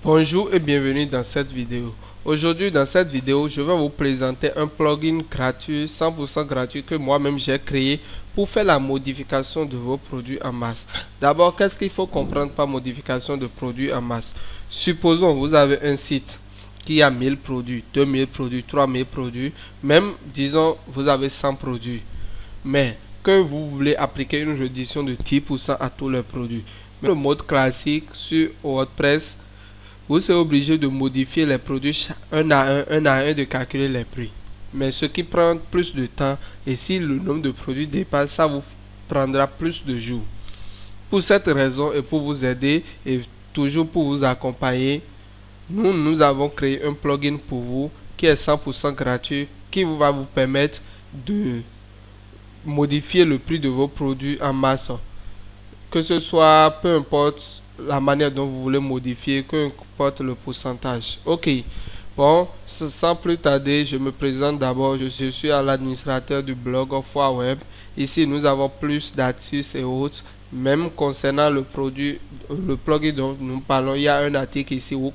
Bonjour et bienvenue dans cette vidéo. Aujourd'hui dans cette vidéo, je vais vous présenter un plugin gratuit, 100% gratuit que moi-même j'ai créé pour faire la modification de vos produits en masse. D'abord, qu'est-ce qu'il faut comprendre par modification de produits en masse? Supposons vous avez un site qui a 1000 produits, 2000 produits, 3000 produits, même disons vous avez 100 produits, mais que vous voulez appliquer une réduction de 10% à tous les produits. Mais le mode classique sur WordPress, vous serez obligé de modifier les produits un à un, de calculer les prix. Mais ce qui prend plus de temps, et si le nombre de produits dépasse, ça vous prendra plus de jours. Pour cette raison et pour vous aider et toujours pour vous accompagner, nous avons créé un plugin pour vous qui est 100% gratuit, qui va vous permettre de modifier le prix de vos produits en masse. Que ce soit, peu importe la manière dont vous voulez modifier, peu importe le pourcentage. Ok, bon, sans plus tarder, je me présente d'abord. Je suis l'administrateur du blog Web. Ici, nous avons plus d'astuces et autres. Même concernant le produit, le plugin dont nous parlons, il y a un article ici où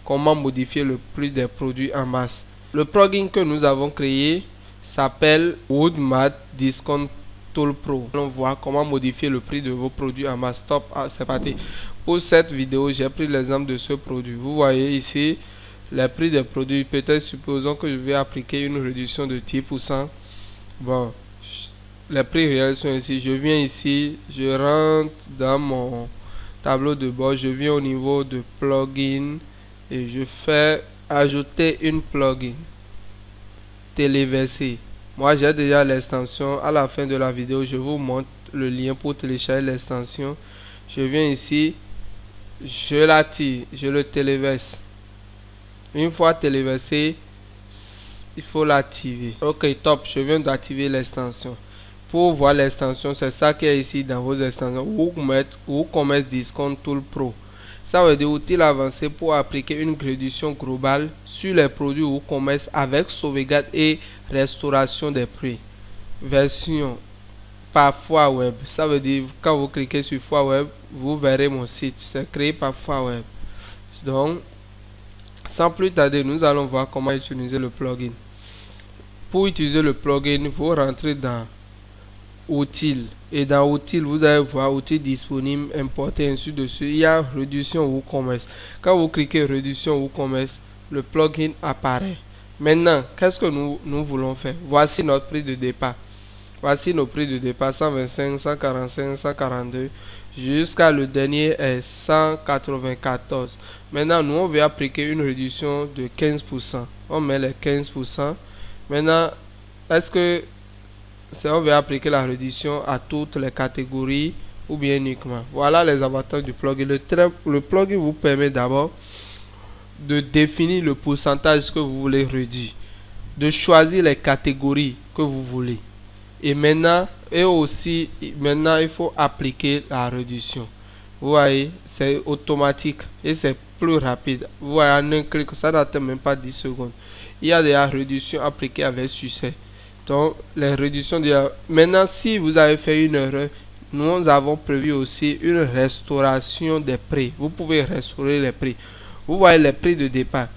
comment modifier le prix des produits en masse. Le plugin que nous avons créé s'appelle Woodmat Discount Tool Pro. On voit comment modifier le prix de vos produits en masse. Stop, c'est parti. Pour cette vidéo, j'ai pris l'exemple de ce produit. Vous voyez ici les prix des produits. Peut-être supposons que je vais appliquer une réduction de 10%. Bon, les prix réels sont ici. Je viens ici, je rentre dans mon tableau de bord, je viens au niveau de plugin et je fais ajouter une plugin téléversé. Moi j'ai déjà l'extension. À la fin de la vidéo, je vous montre le lien pour télécharger l'extension. Je viens ici, je l'attire, je le téléverse. Une fois téléversé, il faut l'activer. Ok, top, je viens d'activer l'extension. Pour voir l'extension, c'est ça qui est ici dans vos extensions. WooCommerce Discount Tool Pro. Ça veut dire outil avancé pour appliquer une réduction globale sur les produits WooCommerce avec sauvegarde et restauration des prix. Version par Web. Ça veut dire quand vous cliquez sur Web, vous verrez mon site. C'est créé par Web. Donc, sans plus tarder, nous allons voir comment utiliser le plugin. Pour utiliser le plugin, vous rentrez dans Outils, et dans Outils, vous allez voir outils disponibles, importer, ainsi de suite. Il y a réduction WooCommerce. Quand vous cliquez réduction WooCommerce, le plugin apparaît. Maintenant, qu'est-ce que nous voulons faire? Voici notre prix de départ. Voici nos prix de départ: 125, 145, 142, jusqu'à le dernier est 194. Maintenant, nous on veut appliquer une réduction de 15%. On met les 15%. Maintenant, est-ce que on veut appliquer la réduction à toutes les catégories ou bien uniquement? Voilà les avantages du plugin. Le plugin vous permet d'abord de définir le pourcentage que vous voulez réduire, de choisir les catégories que vous voulez, et maintenant il faut appliquer la réduction. Vous voyez, c'est automatique et c'est plus rapide. Vous voyez, en un clic, ça n'attend même pas 10 secondes. Il y a des réductions appliquées avec succès. Donc, les réductions maintenant, si vous avez fait une erreur, nous avons prévu aussi une restauration des prix. Vous pouvez restaurer les prix. Vous voyez les prix de départ.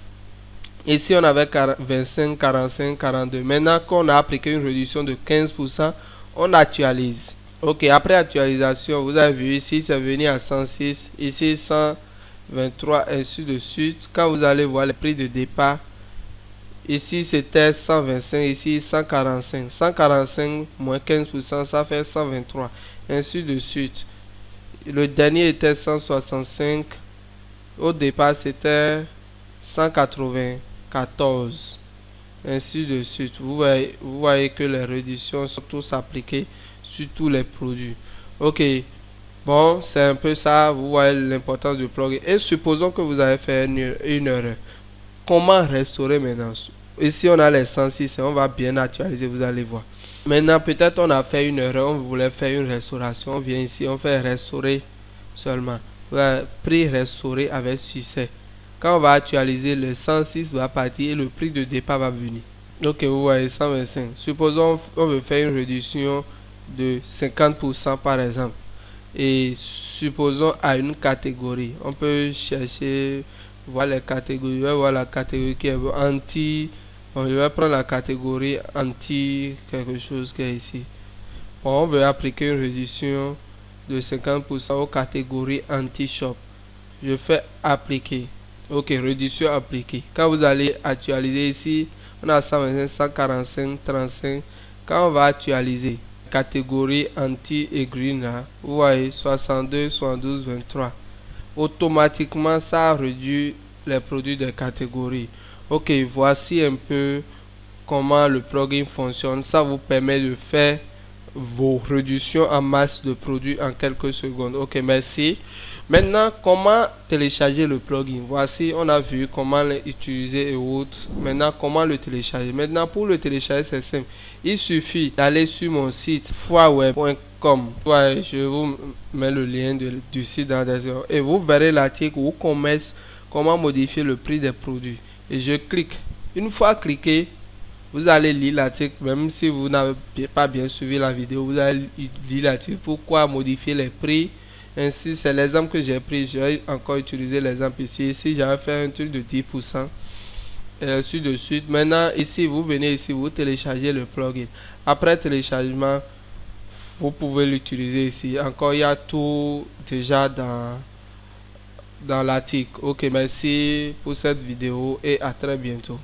Ici, on avait 25, 45, 42. Maintenant qu'on a appliqué une réduction de 15%, on actualise. Ok, après actualisation, vous avez vu ici, c'est venu à 106, ici 123, ainsi de suite. Quand vous allez voir les prix de départ, ici c'était 125, ici 145. 145 moins 15%, ça fait 123, ainsi de suite. Le dernier était 165. Au départ, c'était 194, ainsi de suite. Vous voyez que les réductions sont tous appliquées sur tous les produits. Ok, bon, c'est un peu ça. Vous voyez l'importance du plugin. Et supposons que vous avez fait une erreur. Comment restaurer maintenant? Ici, on a les 106 et on va bien actualiser, vous allez voir. Maintenant, peut-être on a fait une erreur, on voulait faire une restauration. On vient ici, on fait restaurer seulement. Prix restauré avec succès. Quand on va actualiser, le 106 va partir et le prix de départ va venir. Ok, vous voyez 125. Supposons on veut faire une réduction de 50% par exemple. Et supposons à une catégorie. On peut chercher, voir les catégories. Je vais voir la catégorie qui est anti. Bon, je vais prendre la catégorie anti quelque chose qui est ici. Bon, on veut appliquer une réduction de 50% aux catégories anti-shop. Je fais appliquer. Ok, réduction appliquée. Quand vous allez actualiser ici, on a 125, 145, 35. Quand on va actualiser catégorie anti et green là, vous voyez 62, 72, 23. Automatiquement, ça réduit les produits de catégorie. Ok, voici un peu comment le plugin fonctionne. Ça vous permet de faire vos réductions en masse de produits en quelques secondes. Ok, merci. Maintenant, comment télécharger le plugin? Voici, on a vu comment l'utiliser et autres. Maintenant, comment le télécharger? Maintenant, pour le télécharger, c'est simple. Il suffit d'aller sur mon site foireweb.com. Ouais, je vous mets le lien du site dans la description. Et vous verrez l'article où commence comment modifier le prix des produits. Et je clique. Une fois cliqué, vous allez lire l'article, même si vous n'avez pas bien suivi la vidéo, vous allez lire l'article. Pourquoi modifier les prix? Ainsi, c'est l'exemple que j'ai pris. Je vais encore utiliser l'exemple ici. Ici, j'avais fait un truc de 10%. Et ainsi de suite. Maintenant, ici, vous venez ici, vous téléchargez le plugin. Après téléchargement, vous pouvez l'utiliser ici. Encore, il y a tout déjà dans l'article. Ok, merci pour cette vidéo et à très bientôt.